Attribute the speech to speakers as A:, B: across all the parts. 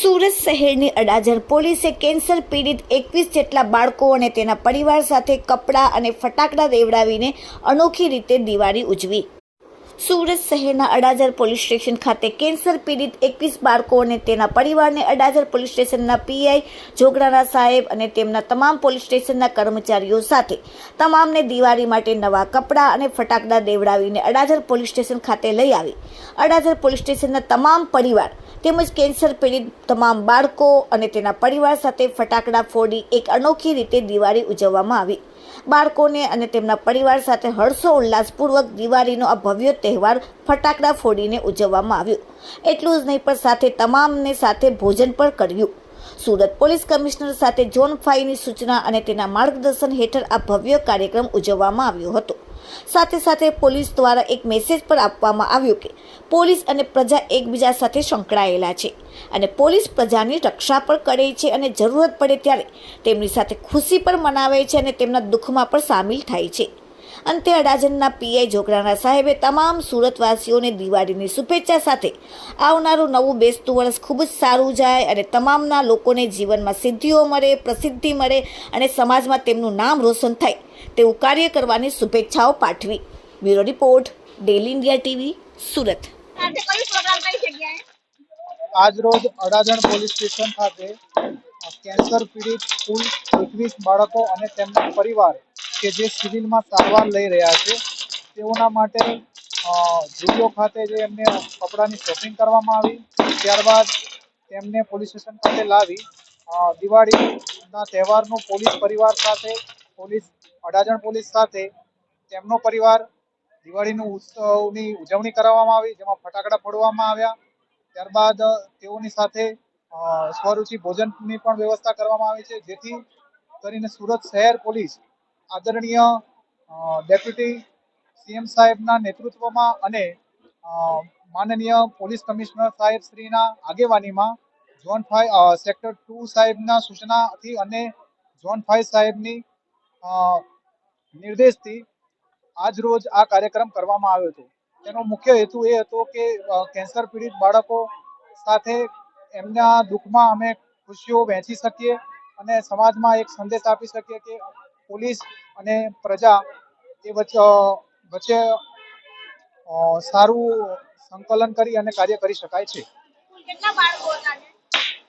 A: સુરત શહેરની અડાજણ પોલીસે કેન્સર પીડિત 21 જેટલા બાળકો અને તેના પરિવાર સાથે કપડાં અને ફટાકડા દેવડાવીને અનોખી રીતે દિવાળી ઉજવી। સુરત શહેરના અડાજણ પોલીસ સ્ટેશન ખાતે કેન્સર પીડિત 21 બાળકો અને તેના પરિવારને અડાજણ પોલીસ સ્ટેશનના પીઆઈ જોગરાણા સાહેબ અને તેમના તમામ પોલીસ સ્ટેશનના કર્મચારીઓ સાથે તમામને દિવાળી માટે નવા કપડાં અને ફટાકડા દેવડાવીને અડાજણ પોલીસ સ્ટેશન ખાતે લઈ આવી। અડાજણ પોલીસ સ્ટેશનના તમામ પરિવાર તેમજ કેન્સર પીડિત તમામ બાળકો અને તેના પરિવાર સાથે ફટાકડા ફોડી એક અનોખી રીતે દિવાળી ઉજવવામાં આવી। બાળકોને અને તેમના પરિવાર સાથે હર્ષોલ્લાસપૂર્વક દિવાળીનો આ ભવ્ય તહેવાર ફટાકડા ફોડીને ઉજવવામાં આવ્યો। એટલું જ નહીં પણ સાથે તમામને સાથે ભોજન પણ કર્યું। સુરત પોલીસ કમિશનર સાથે ઝોન 5 ની સૂચના અને તેના માર્ગદર્શન હેઠળ આ ભવ્ય કાર્યક્રમ ઉજવવામાં આવ્યો હતો। સાથે સાથે પોલીસ દ્વારા એક મેસેજ પણ આપવામાં આવ્યો કે પોલીસ અને પ્રજા એકબીજા સાથે સંકળાયેલા છે અને પોલીસ પ્રજાની રક્ષા પણ કરે છે અને જરૂરત પડે ત્યારે તેમની સાથે ખુશી પણ મનાવે છે અને તેમના દુઃખમાં પણ સામેલ થાય છે। અંતે અડાજણના પીઆઈ જોગરાણા સાહેબે તમામ સુરતવાસીઓને દિવાળીની શુભેચ્છા સાથે આવનારું નવું બેસતું વર્ષ ખૂબ જ સારું જાય અને તમામના લોકોને જીવનમાં સિદ્ધિઓ મળે, પ્રસિદ્ધિ મળે અને સમાજમાં તેમનું નામ રોશન થાય તેવું કાર્ય કરવાની શુભેચ્છાઓ પાઠવી। Bureau report, daily India TV, Surat.
B: આજ રોજ અડાજણ પોલીસ સ્ટેશન ખાતે કેન્સર પીડિત કુલ 21 બાળકો અને તેમના પરિવાર કે જે સિવિલમાં સારવાર લઈ રહ્યા છે તેઓના માટે જુડિયો ખાતે જે એમને કપડાની શોપિંગ કરવામાં આવી। ત્યારબાદ તેમને પોલીસ સ્ટેશન ખાતે લાવી દિવાળીના તહેવારનું પોલીસ પરિવાર સાથે, અડાજણ પોલીસ સાથે તેમનો પરિવાર દિવાળીનું ઉત્સવની ઉજવણી કરવામાં આવી, જેમાં ફટાકડા ફોડવામાં આવ્યા। ત્યારબાદ તેઓની સાથે સ્વરૂચિ ભોજનની પણ વ્યવસ્થા કરવામાં આવી છે, જેથી કરીને સુરત શહેર પોલીસ આદરણીય ડેપ્યુટી સીએમ સાહેબના નેતૃત્વમાં અને માનનીય પોલીસ કમિશનર સાહેબ શ્રીના આગેવાનીમાં ઝોન 5 સેક્ટર 2 સાહેબના સૂચનાથી અને ઝોન 5 સાહેબની નિર્દેશથી આજ રોજ આ કાર્યક્રમ કરવામાં આવ્યો હતો। તેનો મુખ્ય હેતુ એ હતો કે કેન્સર પીડિત બાળકો સાથે એમના દુઃખમાં અમે ખુશીઓ વહેંચી શકીએ અને સમાજમાં એક સંદેશ આપી શકીએ કે પોલીસ અને પ્રજા એ વચ્ચે સારું સંકલન કરી અને કાર્ય કરી શકાય છે।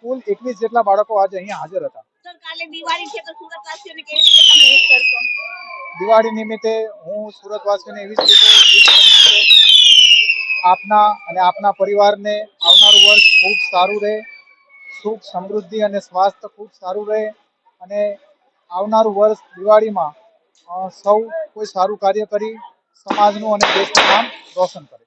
B: કુલ 21 જેટલા બાળકો આજે અહીંયા હાજર હતા। દિવાળી નિમિત્તે હું સુરતવાસીઓને એવી જ રીતે આપના અને આપના પરિવારને આવનારું વર્ષ ખૂબ સારું રહે, સુખ, સમૃદ્ધિ અને સ્વાસ્થ્ય ખૂબ સારું રહે અને આવનારું વર્ષ દિવાળીમાં સૌ કોઈ સારું કાર્ય કરી સમાજનું અને દેશનું નામ રોશન કરે।